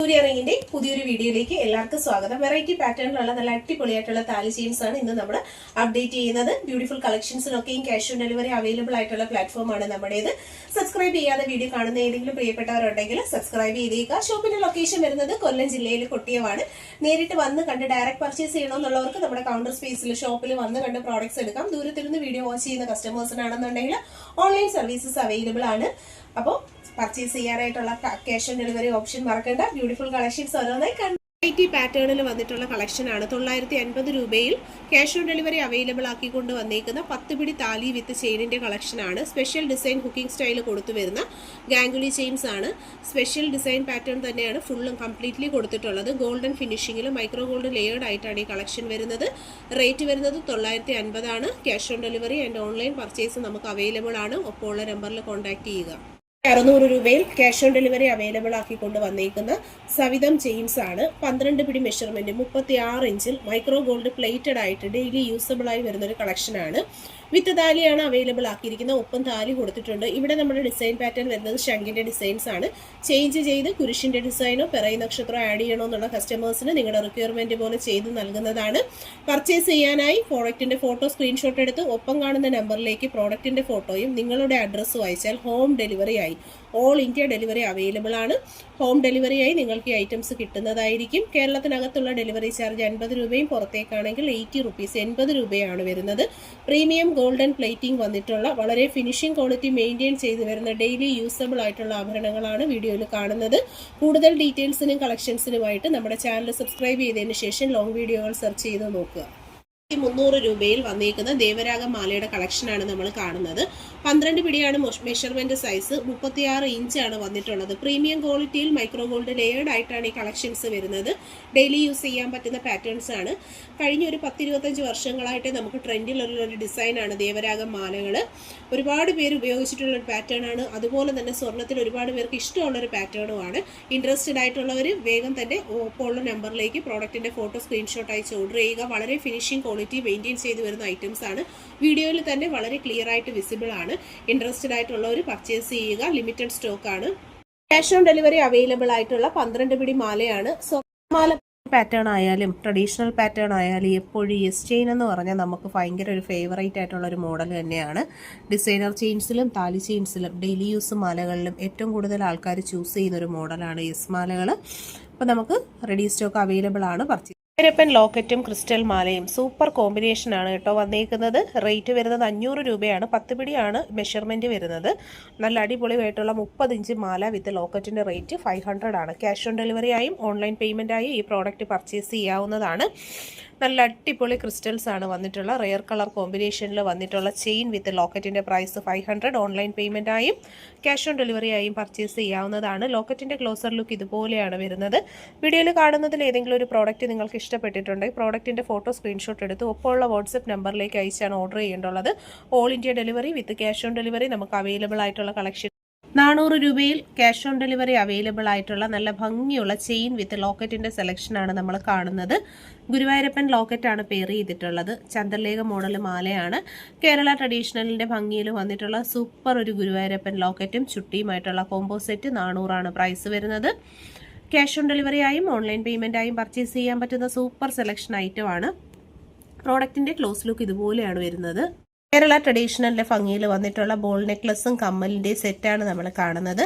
സൂര്യറിങ്ങിന്റെ പുതിയൊരു വീഡിയോയിലേക്ക് എല്ലാവർക്കും സ്വാഗതം. വെറൈറ്റി പാറ്റേണിലുള്ള നല്ല അടിപൊളിയായിട്ടുള്ള താലി ചെയിൻസ് ആണ് ഇന്ന് നമ്മൾ അപ്ഡേറ്റ് ചെയ്യുന്നത്. ബ്യൂട്ടിഫുൾ കളക്ഷൻസിനൊക്കെയും ക്യാഷ് ഓൺ ഡെലിവറി അവൈലബിൾ ആയിട്ടുള്ള പ്ലാറ്റ്ഫോമാണ് നമ്മുടേത്. സബ്സ്ക്രൈബ് ചെയ്യാതെ വീഡിയോ കാണുന്ന ഏതെങ്കിലും പ്രിയപ്പെട്ടവരുണ്ടെങ്കിൽ സബ്സ്ക്രൈബ് ചെയ്തേക്കുക. ഷോപ്പിന്റെ ലൊക്കേഷൻ വരുന്നത് കൊല്ലം ജില്ലയിലെ കൊട്ടിയമാണ്. നേരിട്ട് വന്ന് കണ്ട് ഡയറക്റ്റ് പർച്ചേസ് ചെയ്യണമെന്നുള്ളവർക്ക് നമ്മുടെ കൗണ്ടർ സ്പേസിൽ ഷോപ്പിൽ വന്ന് കണ്ട് പ്രോഡക്ട്സ് എടുക്കാം. ദൂരത്തിരുന്ന് വീഡിയോ വാച്ച് ചെയ്യുന്ന കസ്റ്റമേഴ്സിനാണെന്നുണ്ടെങ്കിൽ ഓൺലൈൻ സർവീസസ് അവൈലബിൾ ആണ്. അപ്പോൾ പർച്ചേസ് ചെയ്യാനായിട്ടുള്ള ക്യാഷ് ഓൺ ഡെലിവറി ഓപ്ഷൻ മറക്കണ്ട. ബ്യൂട്ടിഫുൾ കളക്ഷൻസ് ഓരോന്നായി വെറൈറ്റി പാറ്റേണിൽ വന്നിട്ടുള്ള കളക്ഷൻ ആണ്. 950 രൂപയിൽ ക്യാഷ് ഓൺ ഡെലിവറി അവൈലബിൾ ആക്കിക്കൊണ്ട് വന്നേക്കുന്ന 10 പിടി താലി വിത്ത് ചെയിനിന്റെ കളക്ഷൻ ആണ്. സ്പെഷ്യൽ ഡിസൈൻ ഹുക്കിംഗ് സ്റ്റൈൽ കൊടുത്തു വരുന്ന ഗാംഗുലി ചെയിൻസ് ആണ്. സ്പെഷ്യൽ ഡിസൈൻ പാറ്റേൺ തന്നെയാണ് ഫുള്ളും കംപ്ലീറ്റ്ലി കൊടുത്തിട്ടുള്ളത്. ഗോൾഡൻ ഫിനിഷിംഗിൽ മൈക്രോ ഗോൾഡ് ലെയേർഡ് ആയിട്ടാണ് ഈ കളക്ഷൻ വരുന്നത്. റേറ്റ് വരുന്നത് 950 ആണ്. Cash on delivery and online purchase നമുക്ക് അവൈലബിൾ ആണ്. ഒപ്പം ഉള്ള നമ്പറിൽ കോൺടാക്ട് ചെയ്യുക. 600 രൂപയിൽ ക്യാഷ് ഓൺ ഡെലിവറി അവൈലബിൾ ആക്കിക്കൊണ്ട് വന്നേക്കുന്ന സവിതം ചെയിൻസ് ആണ്. 12 പിടി മെഷർമെന്റ് 36 ഇഞ്ചിൽ മൈക്രോ ഗോൾഡ് പ്ലേറ്റഡ് ആയിട്ട് ഡെയിലി യൂസബിൾ ആയി വരുന്ന ഒരു കളക്ഷൻ ആണ്. വിത്ത് താലിയാണ് അവൈലബിൾ ആക്കിയിരിക്കുന്നത്. ഒപ്പം താലി കൊടുത്തിട്ടുണ്ട്. ഇവിടെ നമ്മുടെ ഡിസൈൻ പാറ്റേൺ വരുന്നത് ശംഖിന്റെ ഡിസൈൻസ് ആണ്. ചേഞ്ച് ചെയ്ത് കുരിശിന്റെ ഡിസൈനോ പിറൈ നക്ഷത്രമോ ആഡ് ചെയ്യണോ എന്നുള്ള കസ്റ്റമേഴ്സിന് നിങ്ങളുടെ റിക്വയർമെന്റ് പോലെ ചെയ്ത് നൽകുന്നതാണ്. പർച്ചേസ് ചെയ്യാനായി പ്രോഡക്റ്റിന്റെ ഫോട്ടോ സ്ക്രീൻഷോട്ട് എടുത്ത് ഒപ്പം കാണുന്ന നമ്പറിലേക്ക് പ്രോഡക്റ്റിന്റെ ഫോട്ടോയും നിങ്ങളുടെ അഡ്രസ്സും അയച്ചാൽ ഹോം ഡെലിവറി ആയി ഓൾ ഇന്ത്യ ഡെലിവറി അവൈലബിൾ ആണ്. ഹോം ഡെലിവറിയായി നിങ്ങൾക്ക് ഈ ഐറ്റംസ് കിട്ടുന്നതായിരിക്കും. കേരളത്തിനകത്തുള്ള ഡെലിവറി ചാർജ് 50 രൂപയും പുറത്തേക്കാണെങ്കിൽ 80 റുപ്പീസ് 80 രൂപയാണ് വരുന്നത്. പ്രീമിയം ഗോൾഡൻ പ്ലേറ്റിംഗ് വന്നിട്ടുള്ള വളരെ ഫിനിഷിംഗ് ക്വാളിറ്റി മെയിൻറ്റെയിൻ ചെയ്ത് വരുന്ന ഡെയിലി യൂസബിൾ ആയിട്ടുള്ള ആഭരണങ്ങളാണ് വീഡിയോയിൽ കാണുന്നത്. കൂടുതൽ ഡീറ്റെയിൽസിനും കളക്ഷൻസിനുമായിട്ട് നമ്മുടെ ചാനൽ സബ്സ്ക്രൈബ് ചെയ്തതിന് ശേഷം ലോങ് വീഡിയോകൾ സെർച്ച് ചെയ്ത് നോക്കുക. 300 രൂപയിൽ വന്നേക്കുന്ന ദേവരാഗം മാലയുടെ കളക്ഷനാണ് നമ്മൾ കാണുന്നത്. 12 പിടിയാണ് മെഷർമെന്റ് സൈസ്. 36 ഇഞ്ചാണ് വന്നിട്ടുള്ളത്. പ്രീമിയം ക്വാളിറ്റിയിൽ മൈക്രോ ഗോൾഡ് ലെയേർഡ് ആയിട്ടാണ് ഈ കളക്ഷൻസ് വരുന്നത്. ഡെയിലി യൂസ് ചെയ്യാൻ പറ്റുന്ന പാറ്റേൺസ് ആണ്. കഴിഞ്ഞ ഒരു 10-25 വർഷങ്ങളായിട്ട് നമുക്ക് ട്രെൻഡിലുള്ള ഒരു ഡിസൈനാണ് ദേവരാഗം മാലകൾ. ഒരുപാട് പേര് ഉപയോഗിച്ചിട്ടുള്ള ഒരു പാറ്റേൺ ആണ്. അതുപോലെ തന്നെ സ്വർണ്ണത്തിൽ ഒരുപാട് പേർക്ക് ഇഷ്ടമുള്ള ഒരു പാറ്റേണുമാണ്. ഇൻട്രസ്റ്റഡ് ആയിട്ടുള്ളവർ വേഗം തന്നെ ഒപ്പമുള്ള നമ്പറിലേക്ക് പ്രോഡക്റ്റിന്റെ ഫോട്ടോ സ്ക്രീൻഷോട്ട് അയച്ച് ഓർഡർ ചെയ്യുക. വളരെ ഫിനിഷിംഗ് ക്വാളിറ്റി മെയിൻറ്റെയിൻ ചെയ്ത് വരുന്ന ഐറ്റംസ് ആണ്. വീഡിയോയിൽ തന്നെ വളരെ ക്ലിയർ ആയിട്ട് വിസിബിൾ ആണ്. ഇൻട്രസ്റ്റഡ് ആയിട്ടുള്ളവർ പർച്ചേസ് ചെയ്യുക. ലിമിറ്റഡ് സ്റ്റോക്ക് ആണ്. ക്യാഷ് ഓൺ ഡെലിവറി അവൈലബിൾ ആയിട്ടുള്ള 12 പിടി മാലയാണ്. മാല പാറ്റേൺ ആയാലും ട്രഡീഷണൽ പാറ്റേൺ ആയാലും എപ്പോഴും എസ് ചെയിൻ എന്ന് പറഞ്ഞാൽ നമുക്ക് ഭയങ്കര ഒരു ഫേവറേറ്റ് ആയിട്ടുള്ള ഒരു മോഡൽ തന്നെയാണ്. ഡിസൈനർ ചെയിൻസിലും താലി ചെയിൻസിലും ഡെയിലി യൂസ് മാലകളിലും ഏറ്റവും കൂടുതൽ ആൾക്കാർ ചൂസ് ചെയ്യുന്ന ഒരു മോഡലാണ് എസ് മാലകൾ. അപ്പോൾ നമുക്ക് റെഡി സ്റ്റോക്ക് അവൈലബിൾ ആണ്. പർച്ചേസ് ഗുരുവായൂരപ്പൻ ലോക്കറ്റും ക്രിസ്റ്റൽ മാലയും സൂപ്പർ കോമ്പിനേഷൻ ആണ് കേട്ടോ വന്നേക്കുന്നത്. റേറ്റ് വരുന്നത് 500 രൂപയാണ്. 10 പിടിയാണ് മെഷർമെന്റ് വരുന്നത്. നല്ല അടിപൊളിയായിട്ടുള്ള 30 ഇഞ്ച് മാല വിത്ത് ലോക്കറ്റിന്റെ റേറ്റ് 500 ആണ്. ക്യാഷ് ഓൺ ഡെലിവറി ആയും ഓൺലൈൻ പേയ്മെന്റ് ആയും ഈ പ്രോഡക്റ്റ് പർച്ചേസ് ചെയ്യാവുന്നതാണ്. നല്ല അടിപൊളി ക്രിസ്റ്റൽസ് ആണ് വന്നിട്ടുള്ള റെയർ കളർ കോമ്പിനേഷനിൽ വന്നിട്ടുള്ള ചെയിൻ വിത്ത് ലോക്കറ്റിന്റെ പ്രൈസ് 500. ഓൺലൈൻ പേയ്മെന്റ് ആയും ക്യാഷ് ഓൺ ഡെലിവറി ആയും പർച്ചേസ് ചെയ്യാവുന്നതാണ്. ലോക്കറ്റിന്റെ ക്ലോസർ ലുക്ക് ഇതുപോലെയാണ് വരുന്നത്. വീഡിയോയിൽ കാണുന്നതിൽ ഏതെങ്കിലും ഒരു പ്രോഡക്റ്റ് നിങ്ങൾക്ക് ഇഷ്ടപ്പെട്ടിട്ടുണ്ടെങ്കിൽ പ്രോഡക്റ്റിന്റെ ഫോട്ടോ സ്ക്രീൻഷോട്ട് എടുത്ത് ഒപ്പമുള്ള വാട്സ്ആപ്പ് നമ്പറിലേക്ക് അയച്ചാണ് ഓർഡർ ചെയ്യേണ്ടുള്ളത്. All India delivery with cash on delivery നമുക്ക് അവൈലബിൾ ആയിട്ടുള്ള കളക്ഷൻ. 400 രൂപയിൽ ക്യാഷ് ഓൺ ഡെലിവറി അവൈലബിൾ ആയിട്ടുള്ള നല്ല ഭംഗിയുള്ള ചെയിൻ വിത്ത് ലോക്കറ്റിന്റെ സെലക്ഷനാണ് നമ്മൾ കാണുന്നത്. ഗുരുവായൂരപ്പൻ ലോക്കറ്റാണ് പെയർ ചെയ്തിട്ടുള്ളത്. ചന്ദ്രലേഖ മോഡൽ മാലയാണ്. കേരള ട്രഡീഷണലിന്റെ ഭംഗിയിൽ വന്നിട്ടുള്ള സൂപ്പർ ഒരു ഗുരുവായൂരപ്പൻ ലോക്കറ്റും ചുട്ടിയുമായിട്ടുള്ള കോംബോ സെറ്റ് 400 ആണ് പ്രൈസ് വരുന്നത്. ക്യാഷ് ഓൺ ഡെലിവറി ആയും ഓൺലൈൻ പേയ്മെന്റ് ആയും പർച്ചേസ് ചെയ്യാൻ പറ്റുന്ന സൂപ്പർ സെലക്ഷൻ ഐറ്റം ആണ്. പ്രോഡക്റ്റിന്റെ ക്ലോസ് ലുക്ക് ഇതുപോലെയാണ് വരുന്നത്. കേരള ട്രഡീഷണലിന്റെ ഭംഗിയിൽ വന്നിട്ടുള്ള ബോൾ നെക്ലസും കമ്മലിന്റെ സെറ്റാണ് നമ്മൾ കാണുന്നത്.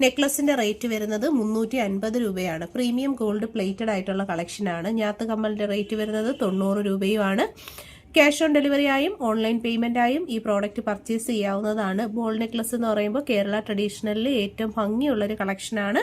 നെക്ലസിന്റെ റേറ്റ് വരുന്നത് 350 രൂപയാണ്. പ്രീമിയം ഗോൾഡ് പ്ലേറ്റഡ് ആയിട്ടുള്ള കളക്ഷനാണ്. ഞാത്ത് കമ്മലിന്റെ റേറ്റ് വരുന്നത് 90 രൂപയുമാണ്. ക്യാഷ് ഓൺ ഡെലിവറി ആയും ഓൺലൈൻ പേയ്മെന്റ് ആയും ഈ പ്രോഡക്റ്റ് പർച്ചേസ് ചെയ്യാവുന്നതാണ്. ബോൾ നെക്ലസ് എന്ന് പറയുമ്പോൾ കേരള ട്രഡീഷണലിൽ ഏറ്റവും ഭംഗിയുള്ളൊരു കളക്ഷനാണ്.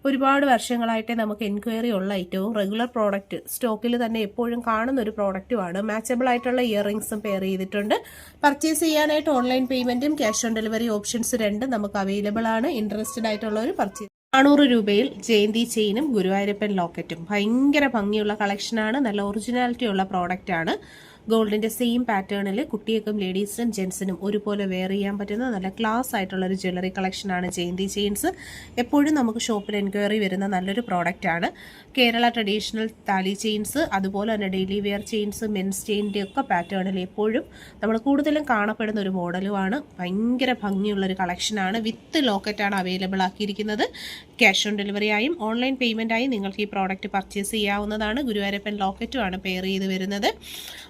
ഒരുപാട് വർഷങ്ങളായിട്ട് നമുക്ക് എൻക്വയറി ഉള്ള ഐറ്റവും റെഗുലർ പ്രോഡക്റ്റ് സ്റ്റോക്കിൽ തന്നെ എപ്പോഴും കാണുന്ന ഒരു പ്രോഡക്റ്റുമാണ്. മാച്ചബിൾ ആയിട്ടുള്ള ഇയറിംഗ്സും പെയർ ചെയ്തിട്ടുണ്ട്. പർച്ചേസ് ചെയ്യാനായിട്ട് ഓൺലൈൻ പേയ്മെന്റും ക്യാഷ് ഓൺ ഡെലിവറി ഓപ്ഷൻസ് രണ്ടും നമുക്ക് അവൈലബിൾ ആണ്. ഇൻട്രസ്റ്റഡ് ആയിട്ടുള്ളവർ പർച്ചേസ് 400 രൂപയിൽ ജയന്തി ചെയിനും ഗുരുവായൂരപ്പൻ ലോക്കറ്റും ഭയങ്കര ഭംഗിയുള്ള കളക്ഷനാണ്. നല്ല ഒറിജിനാലിറ്റി ഉള്ള പ്രോഡക്റ്റ് ആണ്. ഗോൾഡിൻ്റെ സെയിം പാറ്റേണിൽ കുട്ടികൾക്കും ലേഡീസിനും ജെൻസിനും ഒരുപോലെ വെയർ ചെയ്യാൻ പറ്റുന്ന നല്ല ക്ലാസ് ആയിട്ടുള്ളൊരു ജ്വല്ലറി കളക്ഷനാണ് ജയന്തി ചെയിൻസ്. എപ്പോഴും നമുക്ക് ഷോപ്പിൽ എൻക്വയറി വരുന്ന നല്ലൊരു പ്രോഡക്റ്റാണ്. കേരള ട്രഡീഷണൽ താലി ചെയിൻസ്, അതുപോലെ തന്നെ ഡെയിലി വെയർ ചെയിൻസ്, മെൻസ് ചെയിൻ്റെ ഒക്കെ പാറ്റേണിൽ എപ്പോഴും നമ്മൾ കൂടുതലും കാണപ്പെടുന്ന ഒരു മോഡലുമാണ്. ഭയങ്കര ഭംഗിയുള്ളൊരു കളക്ഷനാണ്. വിത്ത് ലോക്കറ്റാണ് അവൈലബിൾ ആക്കിയിരിക്കുന്നത്. ക്യാഷ് ഓൺ ഡെലിവറി ആയും ഓൺലൈൻ പേയ്മെൻറ്റായും നിങ്ങൾക്ക് ഈ പ്രോഡക്റ്റ് പർച്ചേസ് ചെയ്യാവുന്നതാണ്. ഗുരുവായൂരപ്പൻ ലോക്കറ്റുമാണ് പെയർ ചെയ്ത് വരുന്നത്.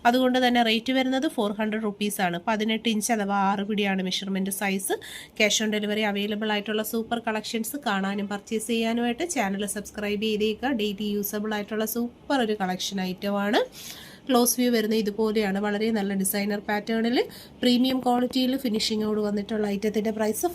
അതുകൊണ്ട് തന്നെ റേറ്റ് വരുന്നത് 400 റുപ്പീസാണ്. 18 ഇഞ്ച് അഥവാ 6 പിടിയാണ് measurement size. Cash on delivery available ആയിട്ടുള്ള സൂപ്പർ കളക്ഷൻസ് കാണാനും പർച്ചേസ് ചെയ്യാനുമായിട്ട് ചാനൽ സബ്സ്ക്രൈബ് ചെയ്തേക്കുക. ഡെയിലി യൂസബിൾ ആയിട്ടുള്ള സൂപ്പർ ഒരു കളക്ഷൻ ഐറ്റമാണ്. ക്ലോസ് വ്യൂ വരുന്നത് ഇതുപോലെയാണ്. വളരെ നല്ല ഡിസൈനർ പാറ്റേണിൽ പ്രീമിയം ക്വാളിറ്റിയിൽ ഫിനിഷിങ്ങോട് വന്നിട്ടുള്ള ഐറ്റത്തിൻ്റെ പ്രൈസ്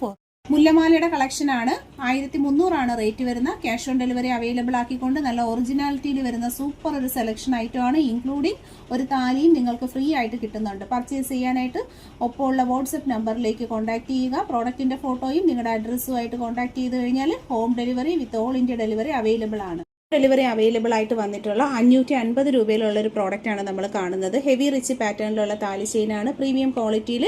മുല്ലമാലയുടെ കളക്ഷനാണ്. 1300 റേറ്റ് വരുന്ന. ക്യാഷ് ഓൺ ഡെലിവറി അവൈലബിൾ ആക്കിക്കൊണ്ട് നല്ല ഒറിജിനാലിറ്റിയിൽ വരുന്ന സൂപ്പർ ഒരു സെലക്ഷൻ ഐറ്റമാണ്. ഇൻക്ലൂഡിങ് ഒരു താലിയും നിങ്ങൾക്ക് ഫ്രീ ആയിട്ട് കിട്ടുന്നുണ്ട്. പർച്ചേസ് ചെയ്യാനായിട്ട് ഒപ്പമുള്ള വാട്സപ്പ് നമ്പറിലേക്ക് കോൺടാക്ട് ചെയ്യുക. പ്രോഡക്റ്റിൻ്റെ ഫോട്ടോയും നിങ്ങളുടെ അഡ്രസ്സുമായിട്ട് കോൺടാക്ട് ചെയ്ത് കഴിഞ്ഞാൽ home delivery with all India delivery available ആണ്. ഡെലിവറി അവൈലബിൾ ആയിട്ട് വന്നിട്ടുള്ള 550 രൂപയിലുള്ളൊരു പ്രോഡക്റ്റാണ് നമ്മൾ കാണുന്നത്. ഹെവി റിച്ച് പാറ്റേണിലുള്ള താലി ചെയിനാണ്. പ്രീമിയം ക്വാളിറ്റിയിൽ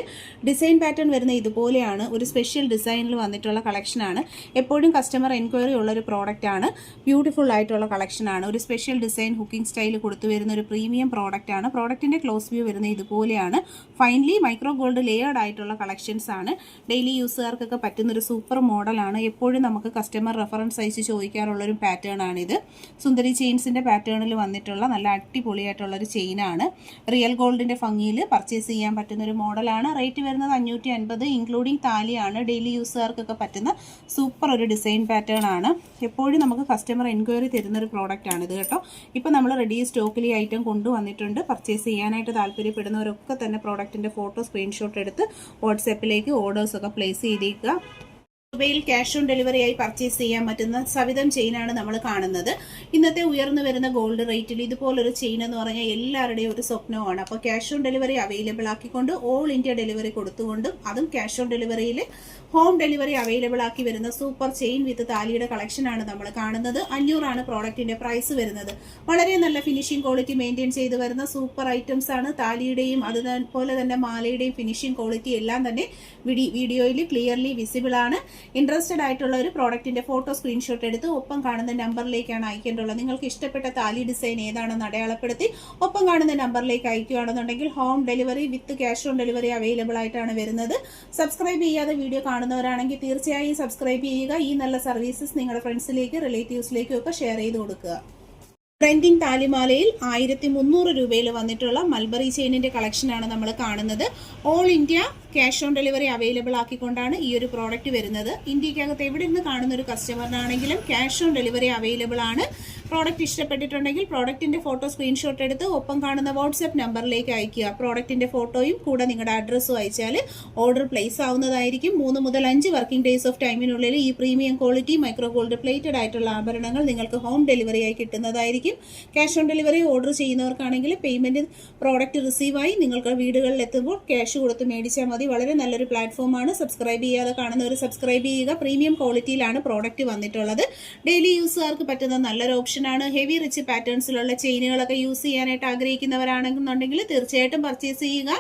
ഡിസൈൻ പാറ്റേൺ വരുന്ന ഇതുപോലെയാണ്. ഒരു സ്പെഷ്യൽ ഡിസൈനിൽ വന്നിട്ടുള്ള കളക്ഷനാണ്. എപ്പോഴും കസ്റ്റമർ എൻക്വയറി ഉള്ളൊരു പ്രോഡക്റ്റാണ്. ബ്യൂട്ടിഫുൾ ആയിട്ടുള്ള കളക്ഷനാണ്. ഒരു സ്പെഷ്യൽ ഡിസൈൻ ഹുക്കിംഗ് സ്റ്റൈൽ കൊടുത്തു വരുന്ന ഒരു പ്രീമിയം പ്രോഡക്റ്റാണ്. പ്രോഡക്റ്റിൻ്റെ ക്ലോസ് വ്യൂ വരുന്ന ഇതുപോലെയാണ്. ഫൈനലി മൈക്രോ ഗോൾഡ് ലെയേർഡ് ആയിട്ടുള്ള കളക്ഷൻസ് ആണ്. ഡെയിലി യൂസുകാർക്കൊക്കെ പറ്റുന്നൊരു സൂപ്പർ മോഡലാണ്. എപ്പോഴും നമുക്ക് കസ്റ്റമർ റെഫറൻസ് അയച്ച് ചോദിക്കാറുള്ളൊരു പാറ്റേൺ ആണിത്. സുന്ദരി ചെയിൻസിൻ്റെ പാറ്റേണിൽ വന്നിട്ടുള്ള നല്ല അടിപൊളിയായിട്ടുള്ളൊരു ചെയിനാണ്. റിയൽ ഗോൾഡിൻ്റെ ഭംഗിയിൽ പർച്ചേസ് ചെയ്യാൻ പറ്റുന്നൊരു മോഡലാണ്. റേറ്റ് വരുന്നത് 550, ഇൻക്ലൂഡിങ് താലിയാണ്. ഡെയിലി യൂസുകാർക്കൊക്കെ പറ്റുന്ന സൂപ്പർ ഒരു ഡിസൈൻ പാറ്റേൺ ആണ്. എപ്പോഴും നമുക്ക് കസ്റ്റമർ എൻക്വയറി തരുന്നൊരു പ്രോഡക്റ്റാണിത് കേട്ടോ. ഇപ്പോൾ നമ്മൾ റെഡി സ്റ്റോക്കിൽ ഈ ഐറ്റം കൊണ്ടുവന്നിട്ടുണ്ട്. പർച്ചേസ് ചെയ്യാനായിട്ട് താല്പര്യപ്പെടുന്നവരൊക്കെ തന്നെ പ്രോഡക്റ്റിൻ്റെ ഫോട്ടോ സ്ക്രീൻഷോട്ട് എടുത്ത് വാട്സാപ്പിലേക്ക് ഓർഡേഴ്സൊക്കെ പ്ലേസ് ചെയ്തേക്കുക. മൊബൈൽ ക്യാഷ് ഓൺ ഡെലിവറി ആയി പർച്ചേസ് ചെയ്യാൻ പറ്റുന്ന സവിധം ചെയിനാണ് നമ്മൾ കാണുന്നത്. ഇന്നത്തെ ഉയർന്നു വരുന്ന ഗോൾഡ് റേറ്റിൽ ഇതുപോലൊരു ചെയിൻ എന്ന് പറഞ്ഞാൽ എല്ലാവരുടെയും ഒരു സ്വപ്നമാണ്. അപ്പോൾ ക്യാഷ് ഓൺ ഡെലിവറി അവൈലബിൾ ആക്കിക്കൊണ്ട് ഓൾ ഇന്ത്യ ഡെലിവറി കൊടുത്തുകൊണ്ടും അതും ക്യാഷ് ഓൺ ഡെലിവറിയിൽ ഹോം ഡെലിവറി അവൈലബിൾ ആക്കി വരുന്ന സൂപ്പർ ചെയിൻ വിത്ത് താലിയുടെ കളക്ഷനാണ് നമ്മൾ കാണുന്നത്. 500 പ്രോഡക്റ്റിന്റെ പ്രൈസ് വരുന്നത്. വളരെ നല്ല ഫിനിഷിംഗ് ക്വാളിറ്റി മെയിൻറ്റെയിൻ ചെയ്ത് വരുന്ന സൂപ്പർ ഐറ്റംസ് ആണ്. താലിയുടെയും അതുപോലെ തന്നെ മാലയുടെയും ഫിനിഷിംഗ് ക്വാളിറ്റി എല്ലാം തന്നെ വീഡിയോയിൽ ക്ലിയർലി വിസിബിൾ ആണ്. ഇൻട്രസ്റ്റഡ് ആയിട്ടുള്ള ഒരു പ്രോഡക്റ്റിന്റെ ഫോട്ടോ സ്ക്രീൻഷോട്ട് എടുത്ത് ഒപ്പം കാണുന്ന നമ്പറിലേക്കാണ് അയക്കേണ്ടുള്ളത്. നിങ്ങൾക്ക് ഇഷ്ടപ്പെട്ട താലി ഡിസൈൻ ഏതാണെന്ന് അടയാളപ്പെടുത്തി ഒപ്പം കാണുന്ന നമ്പറിലേക്ക് അയക്കുകയാണെന്നുണ്ടെങ്കിൽ home delivery with cash on delivery available ആയിട്ടാണ് വരുന്നത്. സബ്സ്ക്രൈബ് ചെയ്യാതെ വീഡിയോ കാണുന്നവരാണെങ്കിൽ തീർച്ചയായും സബ്സ്ക്രൈബ് ചെയ്യുക. ഈ നല്ല സർവീസസ് നിങ്ങളുടെ ഫ്രണ്ട്സിലേക്ക് റിലേറ്റീവ്സിലേക്കും ഒക്കെ ഷെയർ ചെയ്ത് കൊടുക്കുക. ട്രെൻഡിങ് താലിമാലയിൽ 1300 രൂപയിൽ വന്നിട്ടുള്ള മൽബറി ചെയിനിന്റെ കളക്ഷനാണ് നമ്മൾ കാണുന്നത്. All India cash on delivery available ആക്കിക്കൊണ്ടാണ് ഈ ഒരു പ്രോഡക്റ്റ് വരുന്നത്. ഇന്ത്യക്കകത്ത് എവിടെ നിന്ന് കാണുന്ന ഒരു കസ്റ്റമറിനാണെങ്കിലും ക്യാഷ് ഓൺ ഡെലിവറി അവൈലബിൾ ആണ്. പ്രോഡക്റ്റ് ഇഷ്ടപ്പെട്ടിട്ടുണ്ടെങ്കിൽ പ്രോഡക്റ്റിന്റെ ഫോട്ടോ സ്ക്രീൻഷോട്ട് എടുത്ത് ഒപ്പം കാണുന്ന വാട്സ്ആപ്പ് നമ്പറിലേക്ക് അയക്കുക. പ്രോഡക്റ്റിന്റെ ഫോട്ടോയും കൂടെ നിങ്ങളുടെ അഡ്രസ്സും അയച്ചാൽ ഓർഡർ പ്ലേസ് ആവുന്നതായിരിക്കും. 3 മുതൽ 5 വർക്കിംഗ് ഡേയ്സ് ഓഫ് ടൈമിനുള്ളിൽ ഈ premium quality micro gold plated ആയിട്ടുള്ള ആഭരണങ്ങൾ നിങ്ങൾക്ക് ഹോം ഡെലിവറി ആയി കിട്ടുന്നതായിരിക്കും. ക്യാഷ് ഓൺ ഡെലിവറി ഓർഡർ ചെയ്യുന്നവർക്കാണെങ്കിൽ പേയ്മെന്റ് പ്രോഡക്റ്റ് റിസീവായി നിങ്ങൾക്ക് വീടുകളിൽ എത്തുമ്പോൾ ക്യാഷ് കൊടുത്ത് മേടിച്ചാൽ മതി. വളരെ നല്ലൊരു പ്ലാറ്റ്ഫോമാണ്. സബ്സ്ക്രൈബ് ചെയ്യാതെ കാണുന്നവർ സബ്സ്ക്രൈബ് ചെയ്യുക. പ്രീമിയം ക്വാളിറ്റിയിലാണ് പ്രോഡക്റ്റ് വന്നിട്ടുള്ളത്. ഡെയിലി യൂസുകാർക്ക് പറ്റുന്ന നല്ലൊരു ഓപ്ഷനാണ്. ഹെവി റിച്ച് പാറ്റേൺസിലുള്ള ചെയിനുകളൊക്കെ യൂസ് ചെയ്യാനായിട്ട് ആഗ്രഹിക്കുന്നവരാണെന്നുണ്ടെങ്കിൽ തീർച്ചയായിട്ടും പർച്ചേസ് ചെയ്യുക.